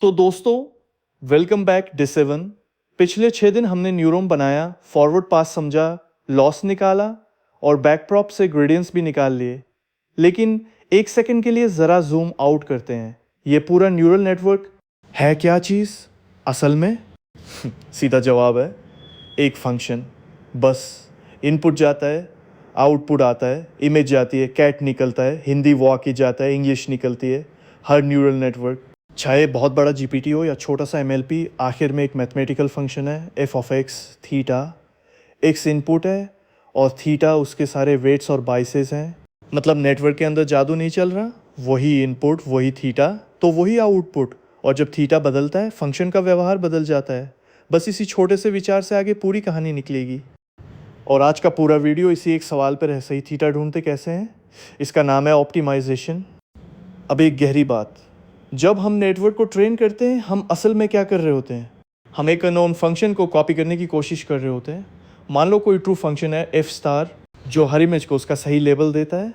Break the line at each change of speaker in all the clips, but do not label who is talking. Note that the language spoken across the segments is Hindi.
तो दोस्तों, वेलकम बैक डे 7। पिछले 6 दिन हमने न्यूरॉन बनाया, फॉरवर्ड पास समझा, लॉस निकाला और बैकप्रॉप से ग्रेडियंट्स भी निकाल लिए। लेकिन एक सेकंड के लिए ज़रा जूम आउट करते हैं। ये पूरा न्यूरल नेटवर्क है क्या चीज़ असल में? सीधा जवाब है एक फंक्शन। बस इनपुट जाता है, आउटपुट आता है, इमेज जाती है, कैट निकलता है, हिंदी वॉक जाता है, इंग्लिश निकलती है। हर न्यूरल नेटवर्क, चाहे बहुत बड़ा जीपीटी हो या छोटा सा एमएलपी, आखिर में एक मैथमेटिकल फंक्शन है F of x theta. X input है और थीटा उसके सारे वेट्स और बाइसेस हैं। मतलब नेटवर्क के अंदर जादू नहीं चल रहा, वही इनपुट वही थीटा तो वही आउटपुट। और जब थीटा बदलता है फंक्शन का व्यवहार बदल जाता है। बस इसी छोटे से विचार से आगे पूरी कहानी निकलेगी। और आज का पूरा वीडियो इसी एक सवाल पर है, सही थीटा ढूंढते कैसे हैं। इसका नाम है ऑप्टिमाइजेशन। अब एक गहरी बात, जब हम नेटवर्क को ट्रेन करते हैं हम असल में क्या कर रहे होते हैं? हम एक अननोन फंक्शन को कॉपी करने की कोशिश कर रहे होते हैं। मान लो कोई ट्रू फंक्शन है एफ स्टार, जो हर इमेज को उसका सही लेबल देता है।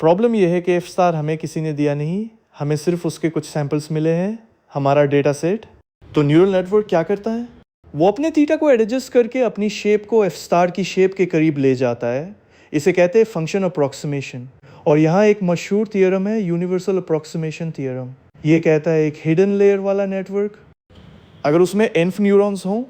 प्रॉब्लम यह है कि एफ स्टार हमें किसी ने दिया नहीं, हमें सिर्फ उसके कुछ सैंपल्स मिले हैं, हमारा डेटा सेट। तो न्यूरल नेटवर्क क्या करता है? वो अपने थीटा को एडजस्ट करके अपनी शेप को एफ स्टार की शेप के करीब ले जाता है। इसे कहते हैं फंक्शन अप्रॉक्सीमेशन। और यहाँ एक मशहूर थियरम है, यूनिवर्सल अप्रॉक्सीमेशन थियरम। ये कहता है एक हिडन लेयर वाला नेटवर्क, अगर उसमें एनफ न्यूरॉन्स हों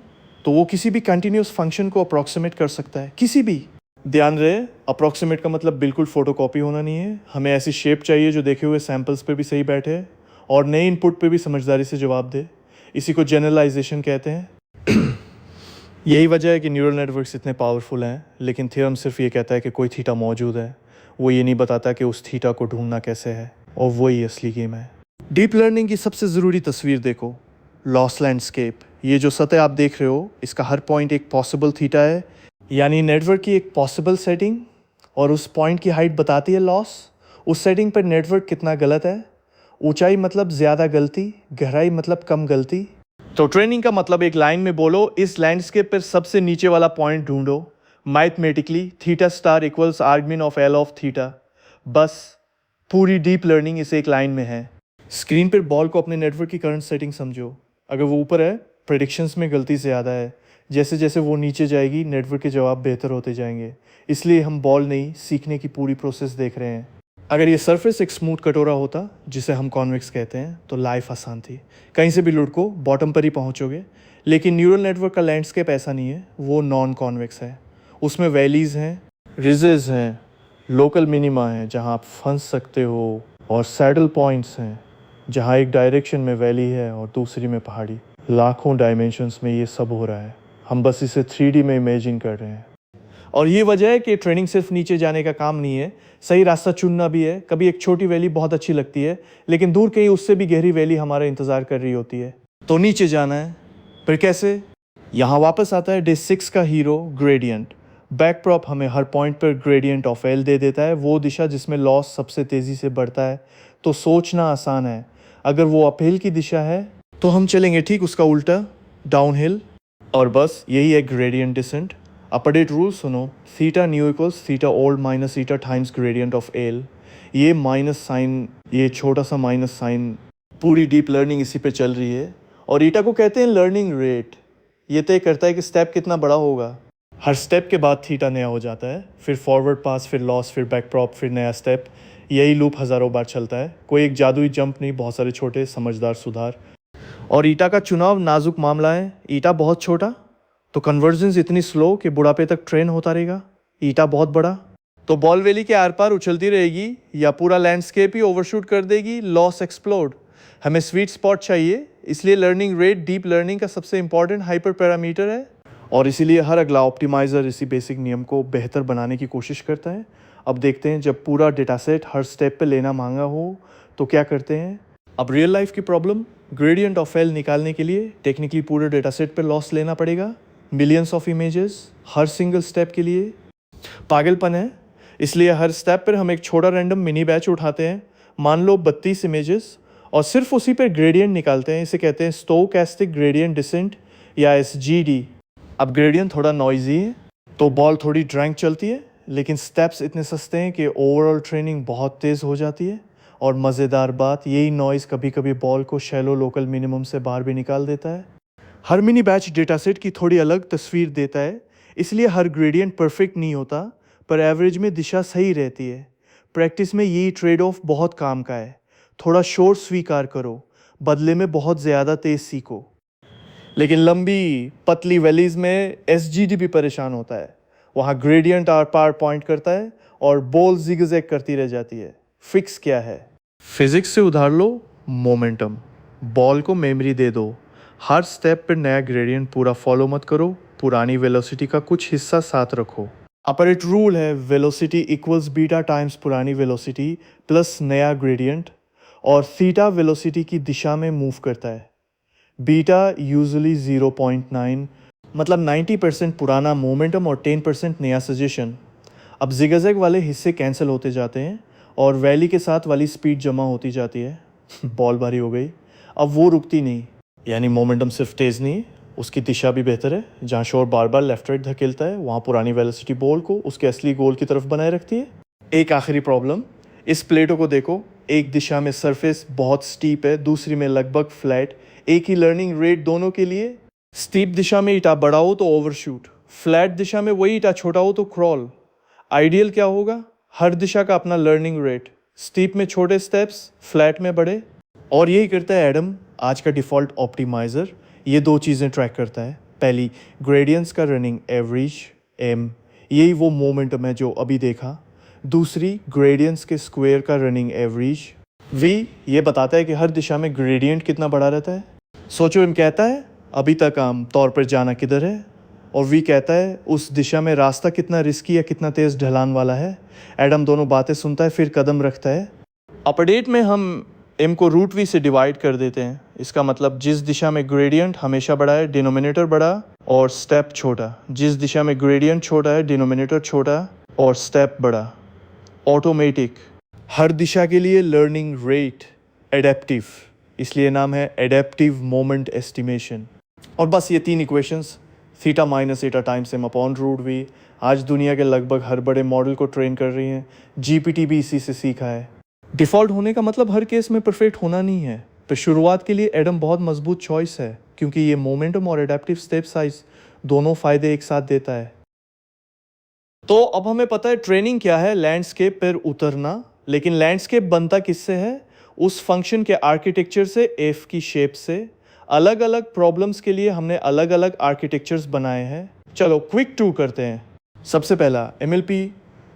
तो वो किसी भी कंटिन्यूस फंक्शन को अप्रॉक्सीमेट कर सकता है, किसी भी। ध्यान रहे, अप्रॉक्सीमेट का मतलब बिल्कुल फोटोकॉपी होना नहीं है। हमें ऐसी शेप चाहिए जो देखे हुए सैंपल्स पे भी सही बैठे और नए इनपुट पे भी समझदारी से जवाब दे। इसी को जनरलाइजेशन कहते हैं। यही वजह है कि न्यूरल नेटवर्क्स इतने पावरफुल हैं। लेकिन थ्योरम सिर्फ ये कहता है कि कोई थीटा मौजूद है, वो ये नहीं बताता कि उस थीटा को ढूंढना कैसे है। और वही असली गेम है। डीप लर्निंग की सबसे ज़रूरी तस्वीर देखो, लॉस लैंडस्केप। ये जो सतह आप देख रहे हो, इसका हर पॉइंट एक पॉसिबल थीटा है, यानी नेटवर्क की एक पॉसिबल सेटिंग। और उस पॉइंट की हाइट बताती है लॉस। उस सेटिंग पर नेटवर्क कितना गलत है। ऊंचाई मतलब ज़्यादा गलती, गहराई मतलब कम गलती। तो ट्रेनिंग का मतलब एक लाइन में बोलो, इस लैंडस्केप पर सबसे नीचे वाला पॉइंट ढूंढो। Mathematically theta star equals argmin of L of theta. बस पूरी डीप लर्निंग इस एक लाइन में है। स्क्रीन पर बॉल को अपने नेटवर्क की करंट सेटिंग समझो। अगर वो ऊपर है, प्रेडिक्शंस में गलती ज़्यादा है। जैसे जैसे वो नीचे जाएगी, नेटवर्क के जवाब बेहतर होते जाएंगे। इसलिए हम बॉल नहीं, सीखने की पूरी प्रोसेस देख रहे हैं। अगर ये सरफेस एक स्मूथ कटोरा होता, जिसे हम कॉन्वेक्स कहते हैं, तो लाइफ आसान थी। कहीं से भी लुढ़को बॉटम पर ही पहुंचोगे। लेकिन न्यूरल नेटवर्क का लैंडस्केप ऐसा नहीं है, वो नॉन कॉन्वेक्स है। उसमें वैलीज़ हैं, रिजेस हैं, लोकल मिनिमा हैं जहां आप फंस सकते हो, और सैडल पॉइंट्स हैं जहां एक डायरेक्शन में वैली है और दूसरी में पहाड़ी। लाखों डायमेंशंस में ये सब हो रहा है। हम बस इसे 3D में इमेजिन कर रहे हैं। और ये वजह है कि ट्रेनिंग सिर्फ नीचे जाने का काम नहीं है, सही रास्ता चुनना भी है। कभी एक छोटी वैली बहुत अच्छी लगती है, लेकिन दूर कहीं उससे भी गहरी वैली हमारा इंतज़ार कर रही होती है। तो नीचे जाना है, फिर कैसे? यहाँ वापस आता है डे 6 का हीरो, ग्रेडियंट। बैकप्रॉप हमें हर पॉइंट पर ग्रेडियंट ऑफ एल दे देता है, वो दिशा जिसमें लॉस सबसे तेज़ी से बढ़ता है। तो सोचना आसान है, अगर वो अपहिल की दिशा है तो हम चलेंगे ठीक उसका उल्टा, डाउनहिल। और बस यही है ग्रेडियंट डिसेंट। अपडेट रूल सुनो, theta new equals theta old minus theta times gradient of L. ये माइनस साइन, ये छोटा सा माइनस साइन, पूरी डीप लर्निंग इसी पे चल रही है। और ईटा को कहते हैं लर्निंग रेट। ये तय करता है कि स्टेप कितना बड़ा होगा। हर स्टेप के बाद थीटा नया हो जाता है, फिर फॉरवर्ड पास, फिर लॉस, फिर बैकप्रॉप, फिर नया स्टेप। यही लूप हज़ारों बार चलता है। कोई एक जादुई जंप नहीं, बहुत सारे छोटे समझदार सुधार। और ईटा का चुनाव नाजुक मामला है। ईटा बहुत छोटा तो कन्वर्जेंस इतनी स्लो कि बुढ़ापे तक ट्रेन होता रहेगा। ईटा बहुत बड़ा तो बॉल वैली के आर पार उछलती रहेगी, या पूरा लैंडस्केप ही ओवरशूट कर देगी, लॉस एक्सप्लोड। हमें स्वीट स्पॉट चाहिए, इसलिए लर्निंग रेट डीप लर्निंग का सबसे इंपॉर्टेंट हाइपर पैरामीटर है। और इसीलिए हर अगला ऑप्टिमाइज़र इसी बेसिक नियम को बेहतर बनाने की कोशिश करता है। अब देखते हैं, जब पूरा डेटासेट हर स्टेप पे लेना महंगा हो तो क्या करते हैं। अब रियल लाइफ की प्रॉब्लम, ग्रेडियंट ऑफ एल निकालने के लिए टेक्निकली पूरे डेटासेट पे लॉस लेना पड़ेगा, millions of images her single step के लिए। पागलपन है। इसलिए हर स्टेप पर हम एक छोटा रैंडम मिनी बैच उठाते हैं, मान लो 32 इमेजेस, और सिर्फ उसी पर ग्रेडियंट निकालते हैं। इसे कहते हैं स्टोकैस्टिक ग्रेडियंट डिसेंट या SGD। अब ग्रेडियंट थोड़ा नॉइजी है तो बॉल थोड़ी ड्रैंक चलती है, लेकिन स्टेप्स इतने सस्ते हैं कि ओवरऑल ट्रेनिंग बहुत तेज़ हो जाती है। और मज़ेदार बात, यही नॉइज़ कभी कभी बॉल को शैलो लोकल मिनिमम से बाहर भी निकाल देता है। हर मिनी बैच डेटासेट की थोड़ी अलग तस्वीर देता है, इसलिए हर ग्रेडियंट परफेक्ट नहीं होता, पर एवरेज में दिशा सही रहती है। प्रैक्टिस में यही ट्रेड ऑफ बहुत काम का है। थोड़ा शोर स्वीकार करो, बदले में बहुत ज़्यादा तेज़ सीखो। लेकिन लंबी पतली वैलीज में एसजीडी भी परेशान होता है। वहाँ ग्रेडियंट आर पार पॉइंट करता है और बॉल जिगजैग करती रह जाती है। फिक्स क्या है? फिजिक्स से उधार लो मोमेंटम। बॉल को मेमोरी दे दो। हर स्टेप पर नया ग्रेडियंट पूरा फॉलो मत करो, पुरानी वेलोसिटी का कुछ हिस्सा साथ रखो। अपर रूल है, वेलोसिटी इक्वल्स बीटा टाइम्स पुरानी वेलोसिटी प्लस नया ग्रेडियंट, और थीटा वेलोसिटी की दिशा में मूव करता है। बीटा यूजुअली 0.9, मतलब 90% पुराना मोमेंटम और 10% नया सजेशन। अब जिगजैग वाले हिस्से कैंसिल होते जाते हैं और वैली के साथ वाली स्पीड जमा होती जाती है। बॉल भारी हो गई, अब वो रुकती नहीं, यानी मोमेंटम सिर्फ तेज़ नहीं, उसकी दिशा भी बेहतर है। जहाँ शोर बार बार लेफ्ट राइट धकेलता है, वहाँ पुरानी वेलोसिटी बॉल को उसके असली गोल की तरफ बनाए रखती है। एक आखिरी प्रॉब्लम, इस प्लेटो को देखो, एक दिशा में सरफेस बहुत स्टीप है, दूसरी में लगभग फ्लैट। एक ही लर्निंग रेट दोनों के लिए। स्टीप दिशा में ईटा बड़ा हो तो ओवरशूट, फ्लैट दिशा में वही ईटा छोटा हो तो क्रॉल। आइडियल क्या होगा? हर दिशा का अपना लर्निंग रेट, स्टीप में छोटे स्टेप्स, फ्लैट में बड़े। और यही करता है एडम, आज का डिफ़ॉल्ट ऑप्टिमाइज़र। ये दो चीज़ें ट्रैक करता है। पहली, ग्रेडियंट्स का रनिंग एवरेज एम, यही वो मोमेंटम है जो अभी देखा। दूसरी, ग्रेडियंट्स के स्क्वायर का रनिंग एवरेज वी, ये बताता है कि हर दिशा में ग्रेडियंट कितना बड़ा रहता है। सोचो, एम कहता है अभी तक आम तौर पर जाना किधर है, और वी कहता है उस दिशा में रास्ता कितना रिस्की या कितना तेज़ ढलान वाला है। एडम दोनों बातें सुनता है, फिर कदम रखता है। अपडेट में हम एम को रूट वी से डिवाइड कर देते हैं। इसका मतलब जिस दिशा में ग्रेडियंट हमेशा बड़ा है, डिनोमिनेटर बड़ा और स्टेप छोटा। जिस दिशा में ग्रेडियंट छोटा है, डिनोमिनेटर छोटा और स्टेप बड़ा। ऑटोमेटिक, हर दिशा के लिए लर्निंग रेट एडेप्टिव, इसलिए नाम है एडेप्टिव मोमेंट एस्टिमेशन। और बस ये तीन equations, theta minus eta times M upon root V, आज दुनिया के लगभग हर बड़े मॉडल को ट्रेन कर रही हैं। जीपीटी भी इसी से सीखा है। डिफ़ॉल्ट होने का मतलब हर केस में परफेक्ट होना नहीं है, तो शुरुआत के लिए एडम बहुत मजबूत चॉइस है, क्योंकि ये मोमेंटम और एडेप्टिव स्टेप साइज दोनों फ़ायदे एक साथ देता है। तो अब हमें पता है ट्रेनिंग क्या है, लैंडस्केप पर उतरना। लेकिन लैंडस्केप बनता किससे है? उस फंक्शन के आर्किटेक्चर से, एफ की शेप से। अलग अलग प्रॉब्लम्स के लिए हमने अलग अलग आर्किटेक्चर्स बनाए हैं। चलो क्विक टू करते हैं। सबसे पहला MLP,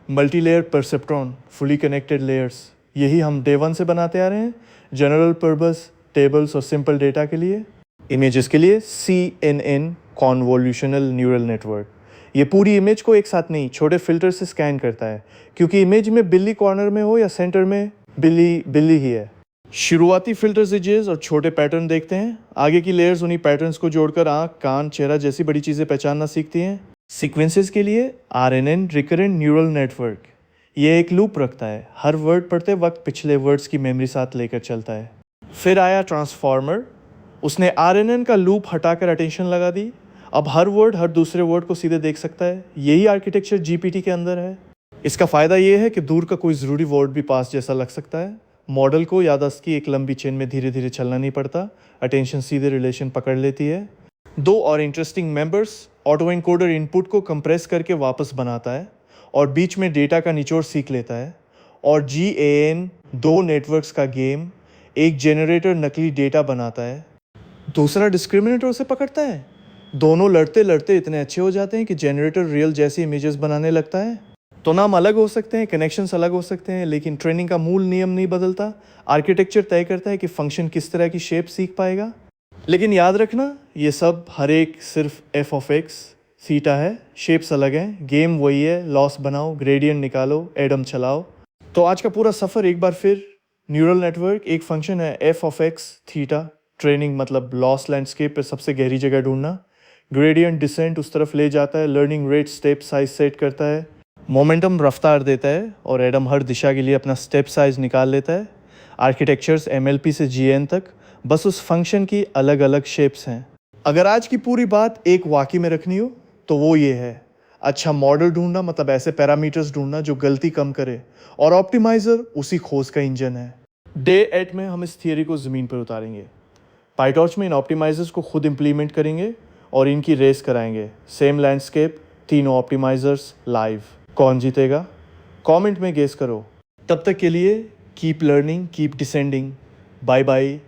multi layer perceptron, fully connected layers. यही हम डे 1 से बनाते आ रहे हैं, जनरल पर्पस टेबल्स और सिंपल डेटा के लिए। इमेजेस के लिए CNN, कॉन्वोल्यूशनल न्यूरल नेटवर्क। ये पूरी इमेज को एक साथ नहीं, छोटे फिल्टर से स्कैन करता है, क्योंकि इमेज में बिल्ली कॉर्नर में हो या सेंटर में, बिल्ली बिल्ली ही है। शुरुआती फिल्टर्स एजेस और छोटे पैटर्न देखते हैं, आगे की लेयर्स उन्हीं पैटर्न्स को जोड़कर आँख, कान, चेहरा जैसी बड़ी चीज़ें पहचानना सीखती हैं। सीक्वेंसेस के लिए RNN, रिकरेंट न्यूरल नेटवर्क। ये एक लूप रखता है, हर वर्ड पढ़ते वक्त पिछले वर्ड्स की मेमोरी साथ लेकर चलता है। फिर आया ट्रांसफॉर्मर, उसने RNN का लूप हटाकर अटेंशन लगा दी। अब हर वर्ड हर दूसरे वर्ड को सीधे देख सकता है। यही आर्किटेक्चर GPT के अंदर है। इसका फ़ायदा ये है कि दूर का कोई ज़रूरी वर्ड भी पास जैसा लग सकता है। मॉडल को याददाश्त की एक लंबी चेन में धीरे धीरे चलना नहीं पड़ता, अटेंशन सीधे रिलेशन पकड़ लेती है। दो और interesting members, auto encoder input को कंप्रेस करके वापस बनाता है और बीच में डेटा का निचोड़ सीख लेता है। और GAN, दो नेटवर्क्स का गेम, एक जनरेटर नकली डेटा बनाता है, दूसरा डिस्क्रिमिनेटर उसे पकड़ता है। दोनों लड़ते लड़ते इतने अच्छे हो जाते हैं कि जनरेटर रियल जैसी इमेजेस बनाने लगता है। तो नाम अलग हो सकते हैं, कनेक्शंस अलग हो सकते हैं, लेकिन ट्रेनिंग का मूल नियम नहीं बदलता। आर्किटेक्चर तय करता है कि फंक्शन किस तरह की शेप सीख पाएगा। लेकिन याद रखना, ये सब हर एक सिर्फ f(x) थीटा है, शेप्स अलग हैं, गेम वही है, लॉस बनाओ, ग्रेडियंट निकालो, एडम चलाओ। तो आज का पूरा सफ़र एक बार फिर, न्यूरल नेटवर्क एक फंक्शन है f(x) थीटा, ट्रेनिंग मतलब लॉस लैंडस्केप पर सबसे गहरी जगह ढूंढना, ग्रेडियंट डिसेंट उस तरफ ले जाता है, learning rate step size set करता है, मोमेंटम रफ्तार देता है, और एडम हर दिशा के लिए अपना स्टेप साइज निकाल लेता है। आर्किटेक्चर्स MLP से GN तक, बस उस फंक्शन की अलग अलग शेप्स हैं। अगर आज की पूरी बात एक वाक्य में रखनी हो तो वो ये है, अच्छा मॉडल ढूंढना मतलब ऐसे पैरामीटर्स ढूंढना जो गलती कम करे, और ऑप्टिमाइज़र उसी खोज का इंजन है। डे 8 में हम इस थियरी को ज़मीन पर उतारेंगे। पाईटॉर्च में इन ऑप्टिमाइजर्स को खुद इम्प्लीमेंट करेंगे और इनकी रेस कराएंगे। सेम लैंडस्केप, तीनों ऑप्टिमाइजर्स लाइव। कौन जीतेगा कमेंट में गेस करो। तब तक के लिए keep learning, keep descending. Bye bye.